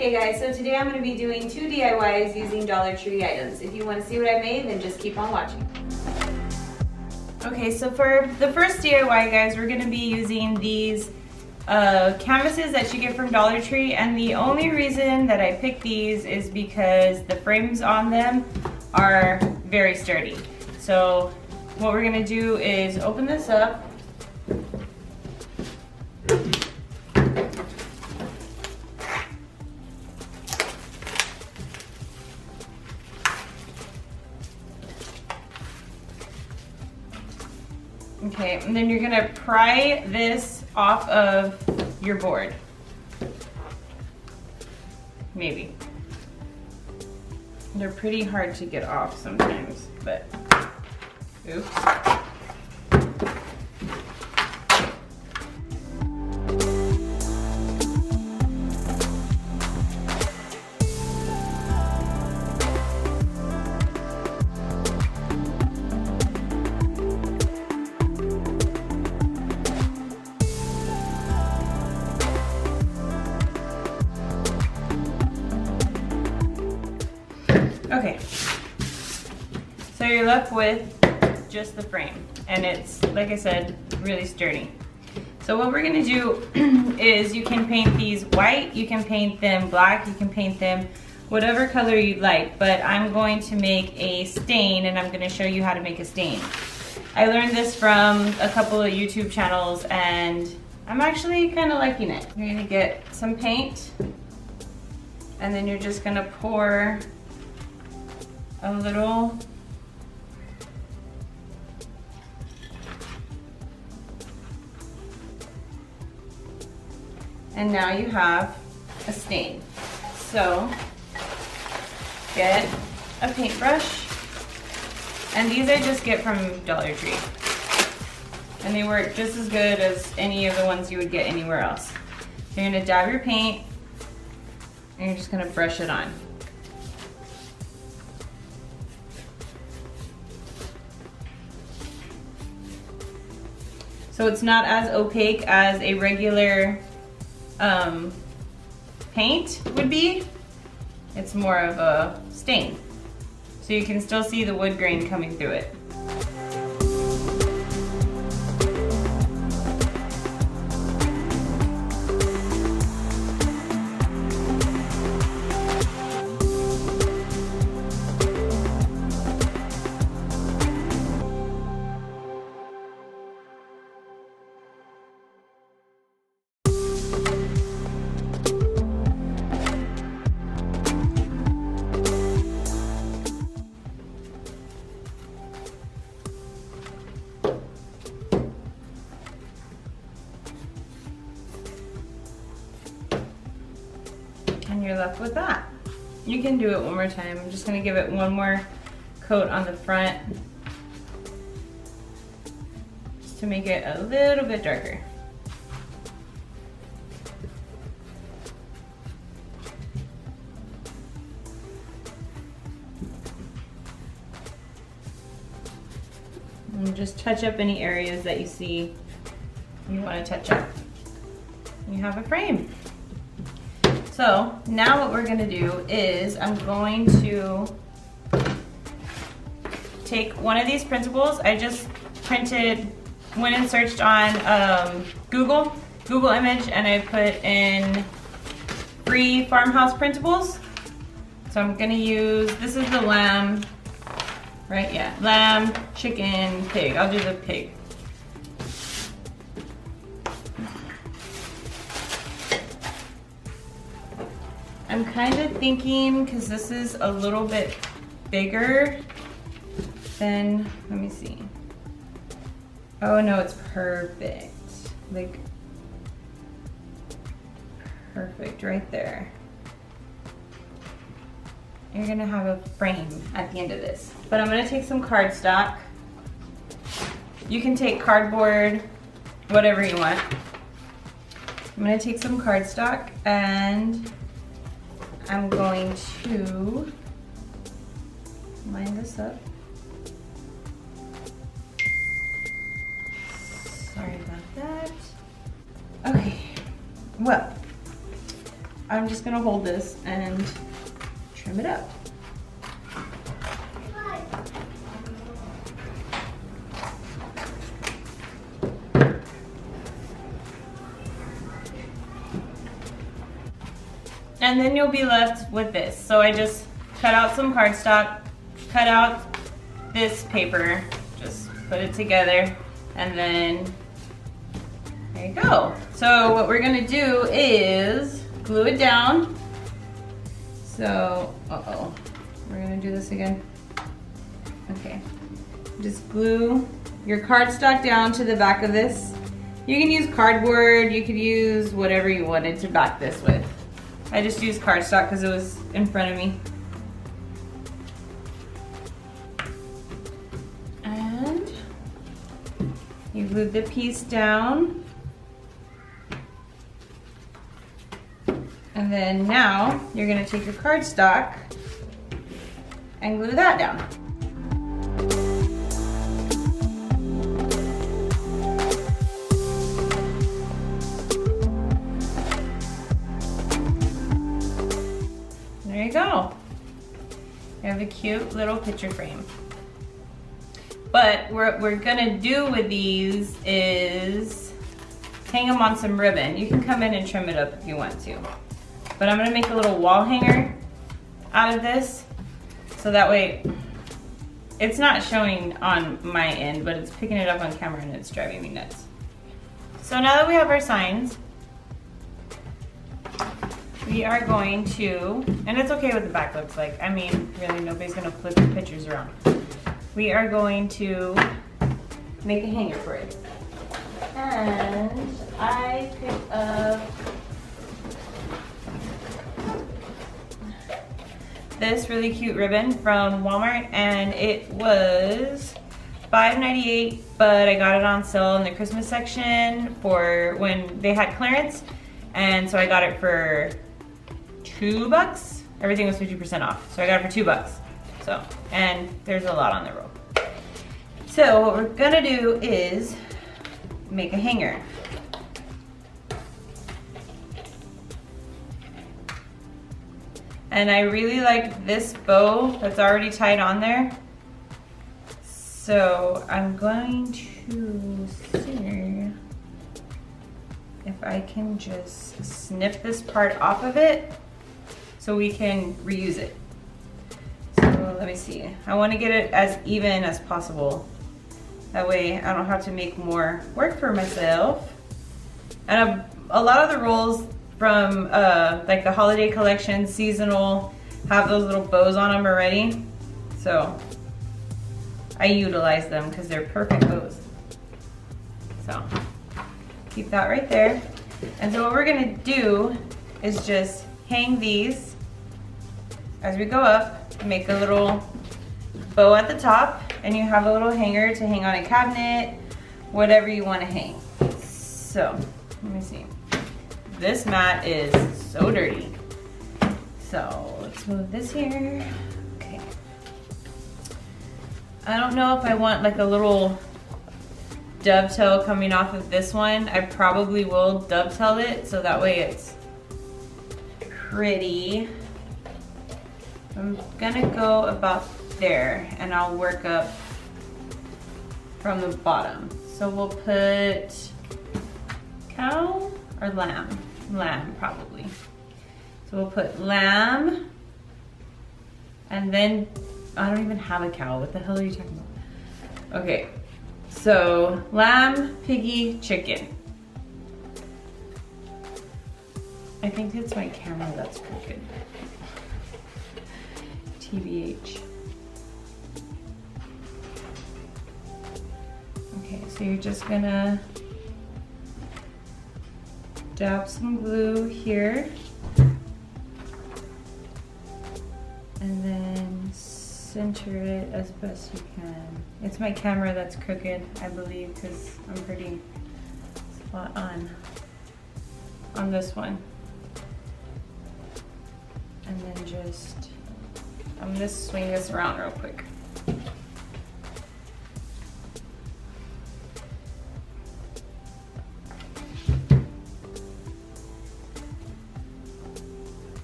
Hey guys, so today I'm going to be doing 2 DIYs using Dollar Tree items. If you want to see what I made, then just keep on watching. Okay, so for the first DIY, guys, we're going to be using these canvases that you get from Dollar Tree, and the only reason that I picked these is because the frames on them are very sturdy. So what we're going to do is open this up. Okay, and then you're gonna pry this off of your board. Maybe. They're pretty hard to get off sometimes, but oops. Okay, so you're left with just the frame, and it's, like I said, really sturdy. So what we're gonna do is you can paint these white, you can paint them black, you can paint them whatever color you like, but I'm going to make a stain, and I'm gonna show you how to make a stain. I learned this from a couple of YouTube channels, and I'm actually kind of liking it. You're gonna get some paint, and then you're just gonna pour a little and now you have a stain. So get a paintbrush, and these I just get from Dollar Tree, and they work just as good as any of the ones you would get anywhere else. You're gonna dab your paint, and you're just gonna brush it on. So it's not as opaque as a regular paint would be. It's more of a stain. So you can still see the wood grain coming through it. And you're left with that. You can do it one more time. I'm just gonna give it one more coat on the front, just to make it a little bit darker. And just touch up any areas that you see you want to touch up. You have a frame. So now what we're gonna do is I'm going to take one of these printables. I just went and searched on Google image, and I put in free farmhouse printables. So I'm gonna use, this is the lamb, right? Yeah, lamb, chicken, pig. I'll do the pig. I'm kind of thinking, because this is a little bit bigger than, let me see. Oh no, it's perfect. Like, perfect right there. You're gonna have a frame at the end of this. But I'm gonna take some cardstock. You can take cardboard, whatever you want. I'm gonna take some cardstock, and I'm going to line this up. Sorry about that. Okay, well, I'm just gonna hold this and trim it up. And then you'll be left with this. So I just cut out some cardstock, cut out this paper, just put it together, and then there you go. So what we're gonna do is glue it down. So, we're gonna do this again. Okay, just glue your cardstock down to the back of this. You can use cardboard, you could use whatever you wanted to back this with. I just used cardstock because it was in front of me. And you glue the piece down. And then now you're gonna take your cardstock and glue that down. There you go. You have a cute little picture frame. But what we're gonna do with these is hang them on some ribbon. You can come in and trim it up if you want to. But I'm gonna make a little wall hanger out of this, so that way it's not showing on my end, but it's picking it up on camera and it's driving me nuts. So now that we have our signs, we are going to, and it's okay what the back looks like. I mean, really nobody's gonna flip the pictures around. We are going to make a hanger for it. And I picked up this really cute ribbon from Walmart, and it was $5.98, but I got it on sale in the Christmas section for when they had clearance, and so I got it for $2. Everything was 50% off, so I got it for $2. So, and there's a lot on the roll. So what we're gonna do is make a hanger. And I really like this bow that's already tied on there. So I'm going to see if I can just snip this part off of it so we can reuse it. So let me see. I want to get it as even as possible. That way I don't have to make more work for myself. And a lot of the rolls from like the holiday collection, seasonal, have those little bows on them already. So I utilize them because they're perfect bows. So keep that right there. And so what we're gonna do is just hang these as we go up, make a little bow at the top, and you have a little hanger to hang on a cabinet, whatever you want to hang. So let me see. This mat is so dirty. So let's move this here. Okay. I don't know if I want like a little dovetail coming off of this one. I probably will dovetail it so that way it's pretty. I'm gonna go about there and I'll work up from the bottom. So we'll put cow or lamb? Lamb, probably. So we'll put lamb, and then I don't even have a cow. What the hell are you talking about? Okay, so lamb, piggy, chicken. I think it's my camera that's crooked. TBH. Okay, so you're just gonna dab some glue here and then center it as best you can. It's my camera that's crooked, I believe, because I'm pretty spot on this one. And then just, I'm gonna swing this around real quick.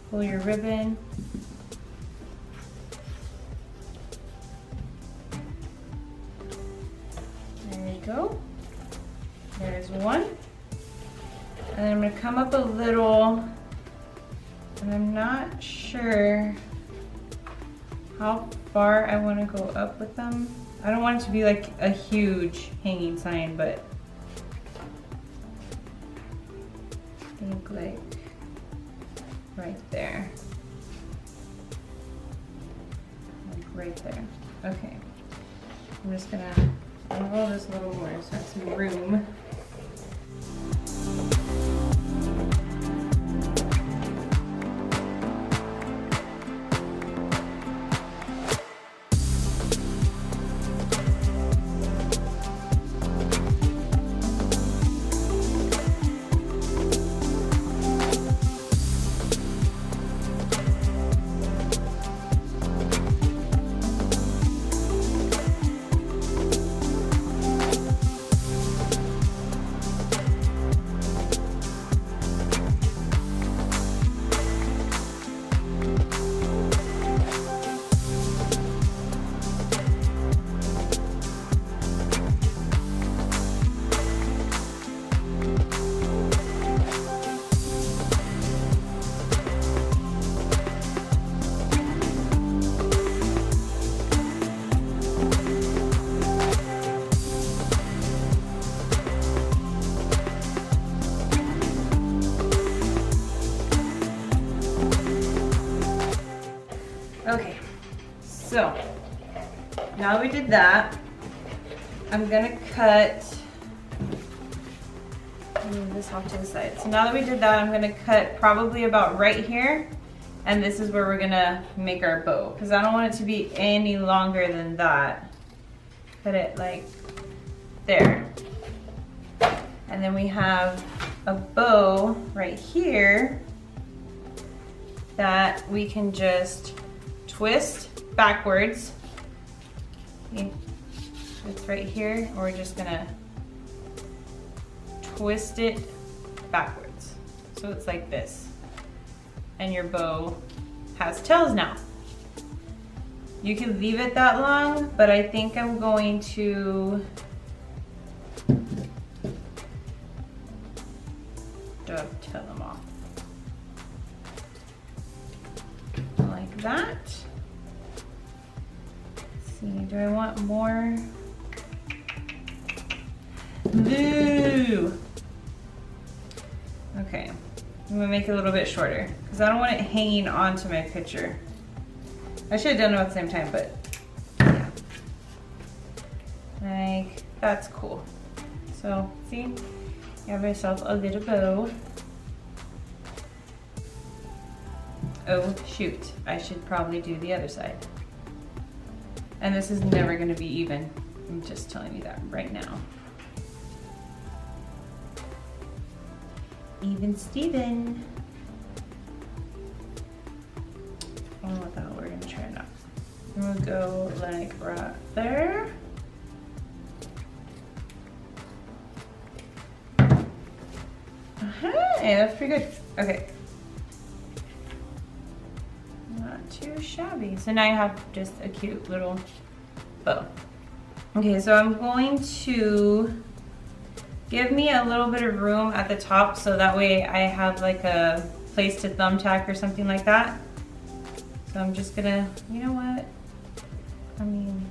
Pull your ribbon. There you go. There's one. And then I'm gonna come up a little, and I'm not sure how far I wanna go up with them. I don't want it to be like a huge hanging sign, but I think like right there. Like right there. Okay. I'm just gonna unroll this a little more so I have some room. Okay, so now that we did that, I'm gonna move this off to the side. So now that we did that, I'm gonna cut probably about right here, and this is where we're gonna make our bow, because I don't want it to be any longer than that. Cut it like there. And then we have a bow right here that we can just twist backwards. Okay. It's right here. We're just gonna twist it backwards. So it's like this. And your bow has tails now. You can leave it that long, but I think I'm going to dovetail them off. Like that. Let's see, do I want more blue? Okay, I'm gonna make it a little bit shorter because I don't want it hanging onto my picture. I should have done it at the same time, but yeah. Like, that's cool. So, see, you have yourself a little bow. Oh shoot, I should probably do the other side. And this is never gonna be even. I'm just telling you that right now. Even Steven. Oh, what the hell, we're gonna try it out. I'm gonna go like right there. Hey, that's pretty good. Okay. Not too shabby. So now you have just a cute little bow. Okay, so I'm going to give me a little bit of room at the top so that way I have like a place to thumbtack or something like that. So I'm just gonna, you know what? I mean,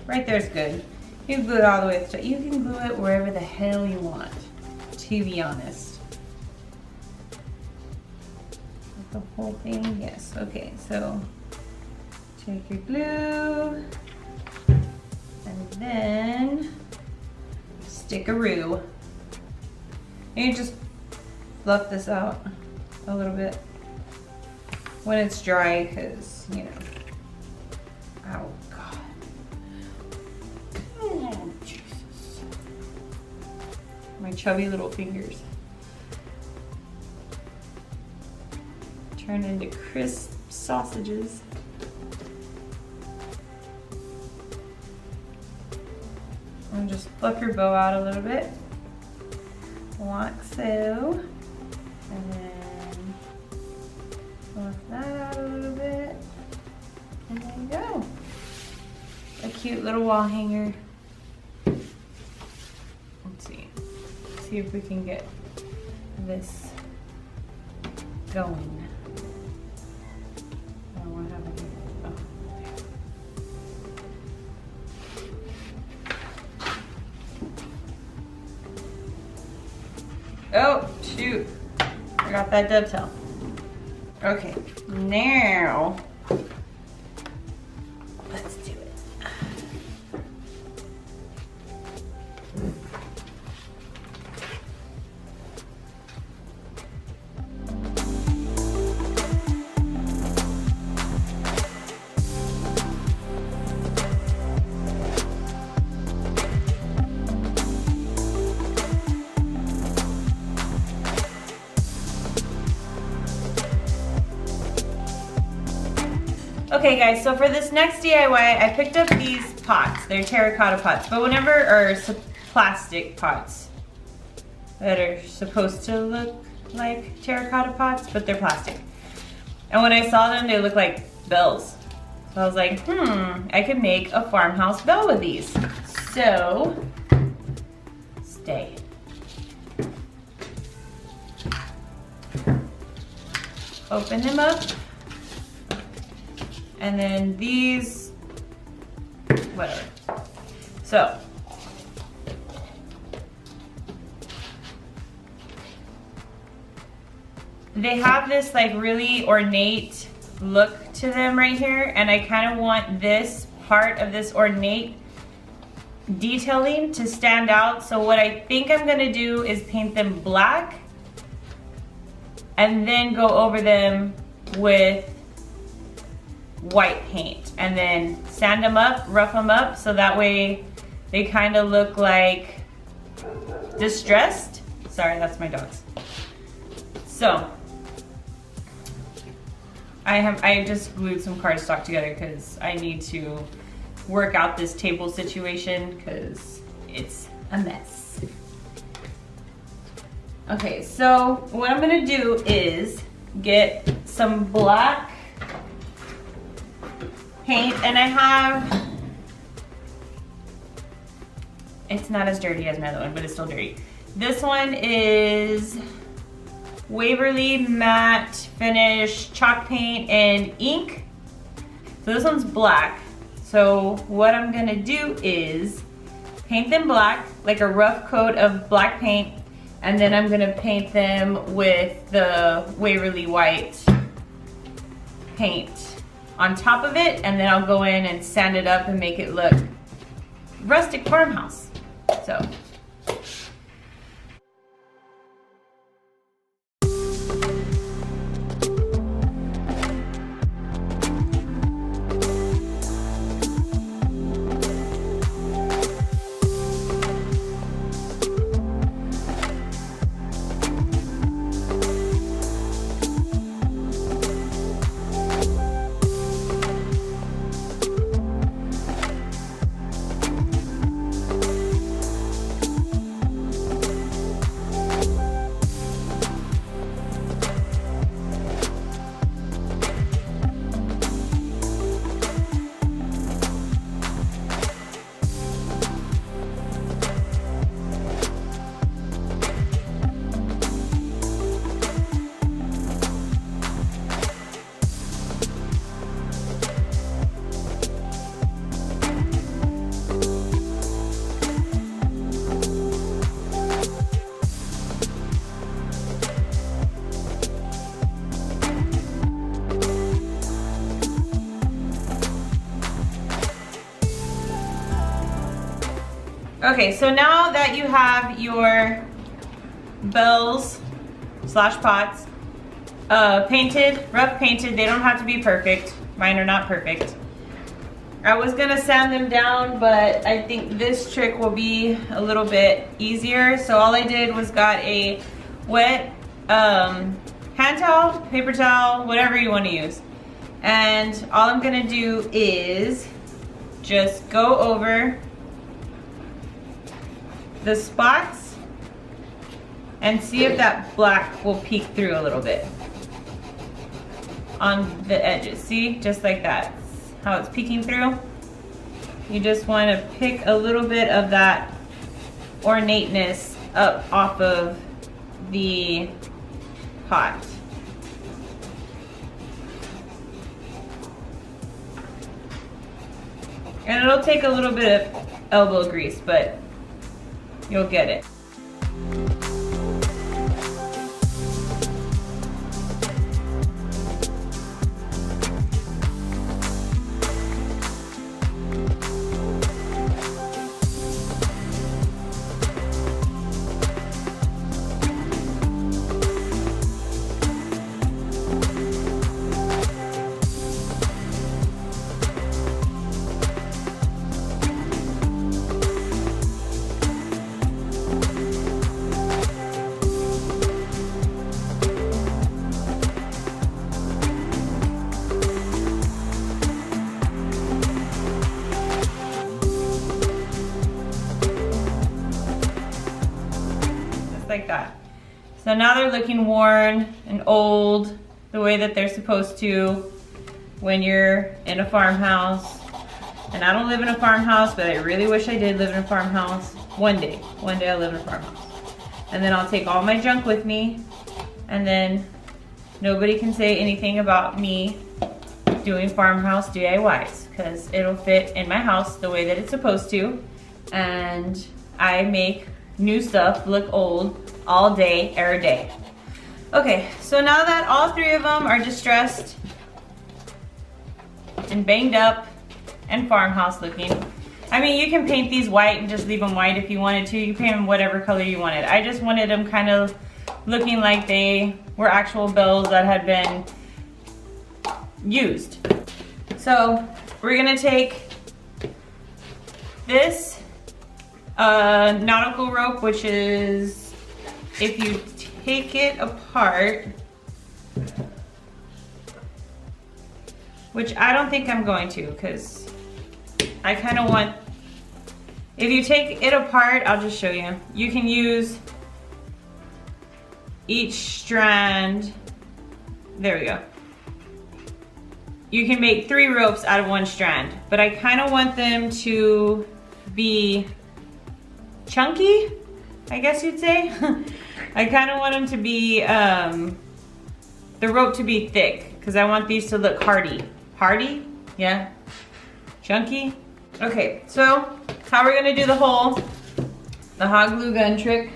right there's good. You can glue it all the way to the top. You can glue it wherever the hell you want, to be honest. The whole thing, yes. Okay, so take your glue and then stickaroo. And you just fluff this out a little bit when it's dry, because you know. Oh God. Oh Jesus. My chubby little fingers. Turn into crisp sausages. And just fluff your bow out a little bit, like so. And then Fluff that out a little bit. And there you go. A cute little wall hanger. Let's see. See if we can get this going. Oh, what happened here? Oh, there. Oh, shoot. I got that dovetail. Okay, now let's do it. Okay guys, so for this next DIY, I picked up these pots. They're terracotta pots, but or plastic pots that are supposed to look like terracotta pots, but they're plastic. And when I saw them, they look like bells. So I was like, I could make a farmhouse bell with these. So, stay. Open them up. And then these, whatever. So, they have this like really ornate look to them right here, and I kind of want this part of this ornate detailing to stand out. So what I think I'm gonna do is paint them black and then go over them with white paint and then sand them up, rough them up, so that way they kind of look like distressed. Sorry, that's my dogs. So I just glued some cardstock together because I need to work out this table situation because it's a mess. Okay, so what I'm gonna do is get some black paint, and I have, it's not as dirty as my other one, but it's still dirty. This one is Waverly Matte Finish Chalk Paint and Ink. So this one's black. So what I'm gonna do is paint them black, like a rough coat of black paint, and then I'm gonna paint them with the Waverly White paint on top of it, and then I'll go in and sand it up and make it look rustic farmhouse. So. Okay, so now that you have your bells slash pots painted, rough painted, they don't have to be perfect. Mine are not perfect. I was gonna sand them down, but I think this trick will be a little bit easier. So all I did was got a wet hand towel, paper towel, whatever you want to use. And all I'm gonna do is just go over the spots and see if that black will peek through a little bit. on the edges. See, just like that, how it's peeking through. You just want to pick a little bit of that ornateness up off of the pot. And it'll take a little bit of elbow grease, but you'll get it. Like that. So now they're looking worn and old, the way that they're supposed to when you're in a farmhouse. And I don't live in a farmhouse, but I really wish I did live in a farmhouse. One day I'll live in a farmhouse. And then I'll take all my junk with me, and then nobody can say anything about me doing farmhouse DIYs, because it'll fit in my house the way that it's supposed to. And I make new stuff look old all day, every day. Okay, so now that all three of them are distressed and banged up and farmhouse looking, I mean, you can paint these white and just leave them white if you wanted to. You paint them whatever color you wanted. I just wanted them kind of looking like they were actual bells that had been used. So we're gonna take this nautical rope, which is, if you take it apart, which I don't think I'm going to, because I kind of want, if you take it apart, I'll just show you. You can use each strand, there we go. You can make 3 ropes out of 1 strand, but I kind of want them to be chunky, I guess you'd say. I kind of want them to be, the rope to be thick, because I want these to look hardy. Hardy? Yeah. Chunky? Okay, so how we're gonna do the hole, the hot glue gun trick.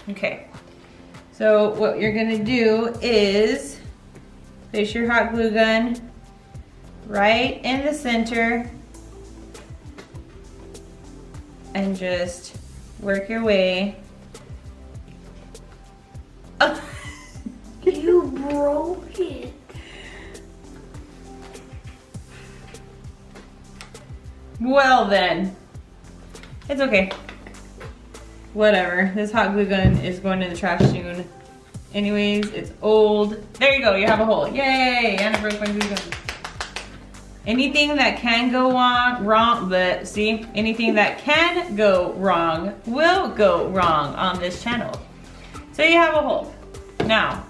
Okay, so what you're gonna do is place your hot glue gun right in the center and just work your way. You broke it. Well then, it's okay. Whatever, this hot glue gun is going in the trash soon. Anyways, it's old. There you go, you have a hole. Yay, and I broke my glue gun. Anything that can go wrong, but see, anything that can go wrong will go wrong on this channel. So you have a hole. Now,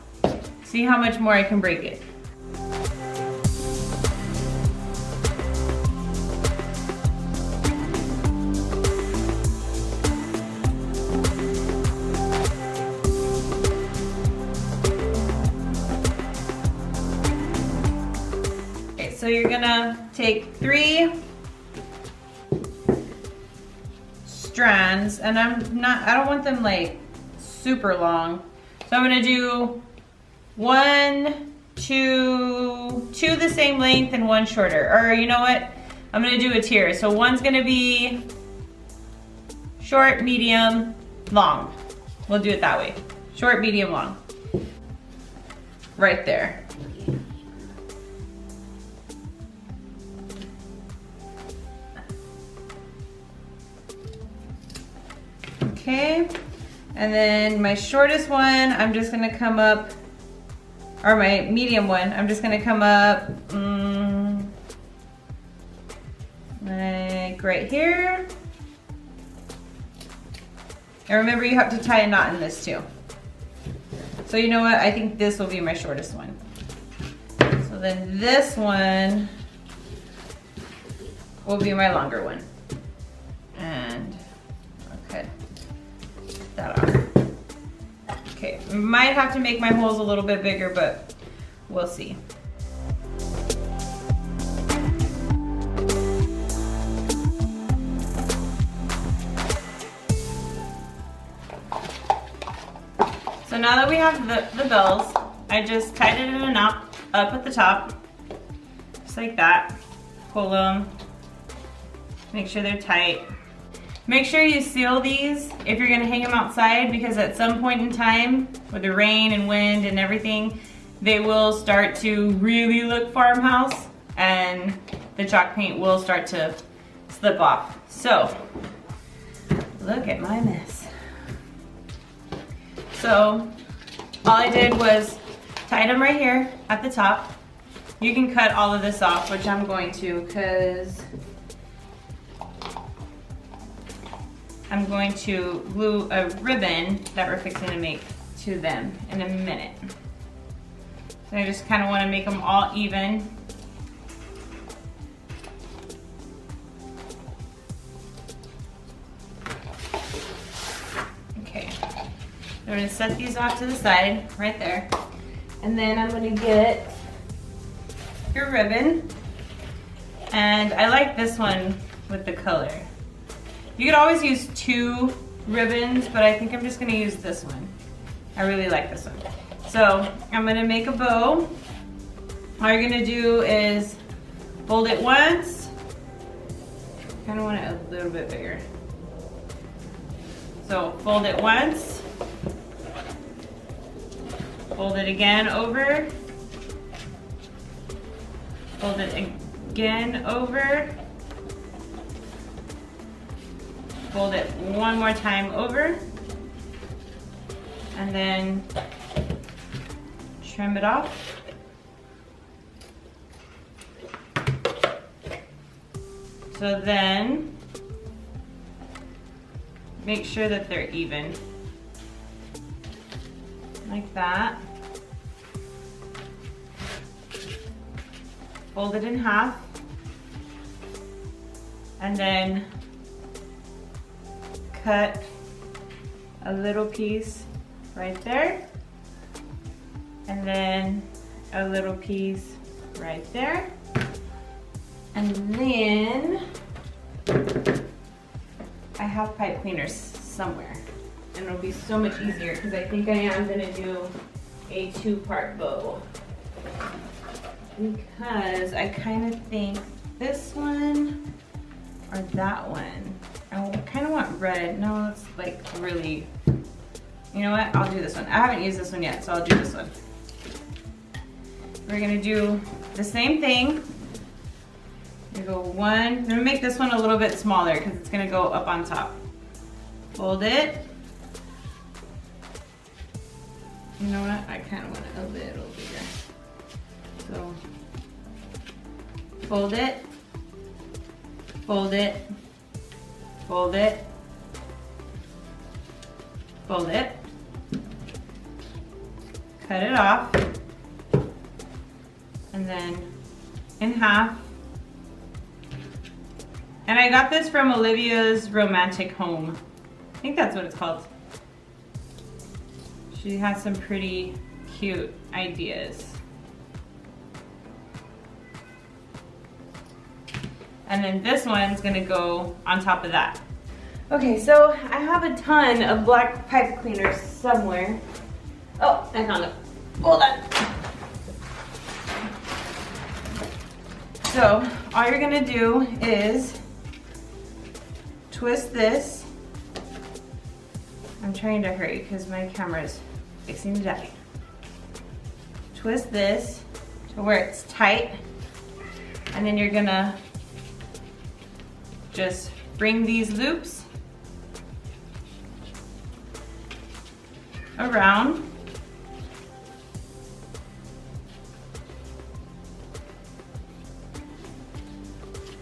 see how much more I can break it. Okay, so you're gonna take 3 strands, and I don't want them like super long. So I'm gonna do 1, 2 the same length and 1 shorter. Or you know what? I'm gonna do a tier. So one's gonna be short, medium, long. We'll do it that way. Short, medium, long. Right there. Okay. And then my shortest one, I'm just gonna come up, or my medium one, I'm just gonna come up like right here. And remember, you have to tie a knot in this too. So you know what? I think this will be my shortest one. So then this one will be my longer one. And I'll cut that off. Okay, might have to make my holes a little bit bigger, but we'll see. So now that we have the bells, I just tied it in a knot up at the top, just like that. Pull them, make sure they're tight. Make sure you seal these if you're gonna hang them outside, because at some point in time, with the rain and wind and everything, they will start to really look farmhouse and the chalk paint will start to slip off. So, look at my mess. So, all I did was tie them right here at the top. You can cut all of this off, which I'm going to, because I'm going to glue a ribbon that we're fixing to make to them in a minute. So I just kind of want to make them all even. Okay. I'm going to set these off to the side, right there. And then I'm going to get your ribbon. And I like this one with the color. You could always use 2 ribbons, but I think I'm just going to use this one. I really like this one. So I'm going to make a bow. All you're going to do is fold it once. Kind of want it a little bit bigger. So fold it once. Fold it again over. Fold it again over. Fold it one more time over. And then trim it off. So then make sure that they're even. Like that. Fold it in half. And then cut a little piece right there. And then a little piece right there. And then I have pipe cleaners somewhere. And it'll be so much easier because I think I am gonna do a 2-part bow. Because I kind of think this one or that one. I kind of want red. No, it's like really, you know what? I'll do this one. I haven't used this one yet, so I'll do this one. We're gonna do the same thing. We go one, I'm gonna make this one a little bit smaller because it's gonna go up on top. Fold it. You know what? I kind of want it a little bigger. So, fold it, fold it, fold it, fold it, cut it off, and then in half. And I got this from Olivia's Romantic Home. I think that's what it's called. She has some pretty cute ideas. And then this one's gonna go on top of that. Okay, so I have a ton of black pipe cleaners somewhere. Oh, I found it. Hold on. So, all you're gonna do is twist this. I'm trying to hurry because my camera's fixing to die. Twist this to where it's tight, and then you're gonna just bring these loops around.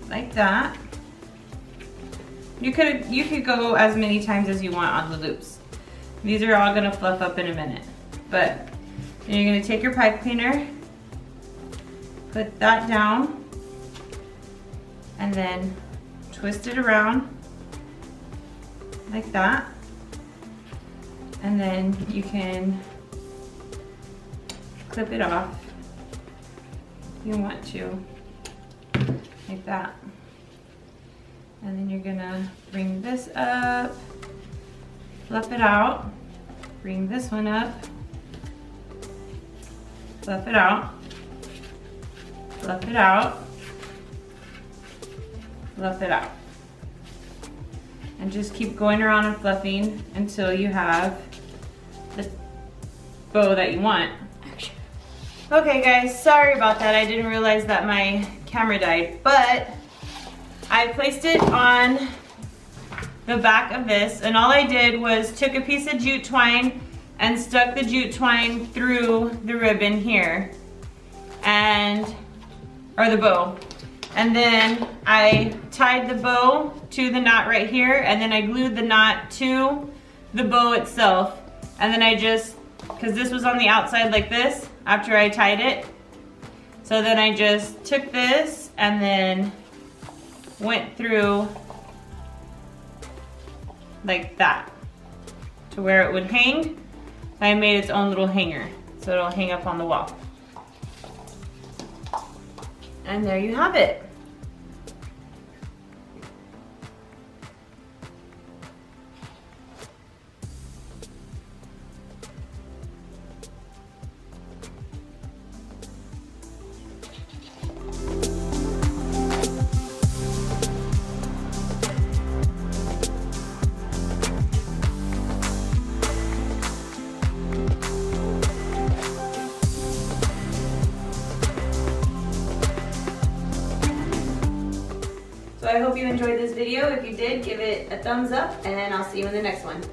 Like that. You could go as many times as you want on the loops. These are all gonna fluff up in a minute. But then you're gonna take your pipe cleaner, put that down, and then twist it around like that. And then you can clip it off if you want to, like that. And then you're gonna bring this up, fluff it out, bring this one up, fluff it out, fluff it out, fluff it out. And just keep going around and fluffing until you have the bow that you want. Okay guys, sorry about that. I didn't realize that my camera died, but I placed it on the back of this, and all I did was took a piece of jute twine and stuck the jute twine through the ribbon here, or the bow. And then I tied the bow to the knot right here, and then I glued the knot to the bow itself. And then I just, because this was on the outside like this, after I tied it. So then I just took this and then went through like that to where it would hang. I made its own little hanger, so it'll hang up on the wall. And there you have it. So I hope you enjoyed this video. If you did, give it a thumbs up, and I'll see you in the next one.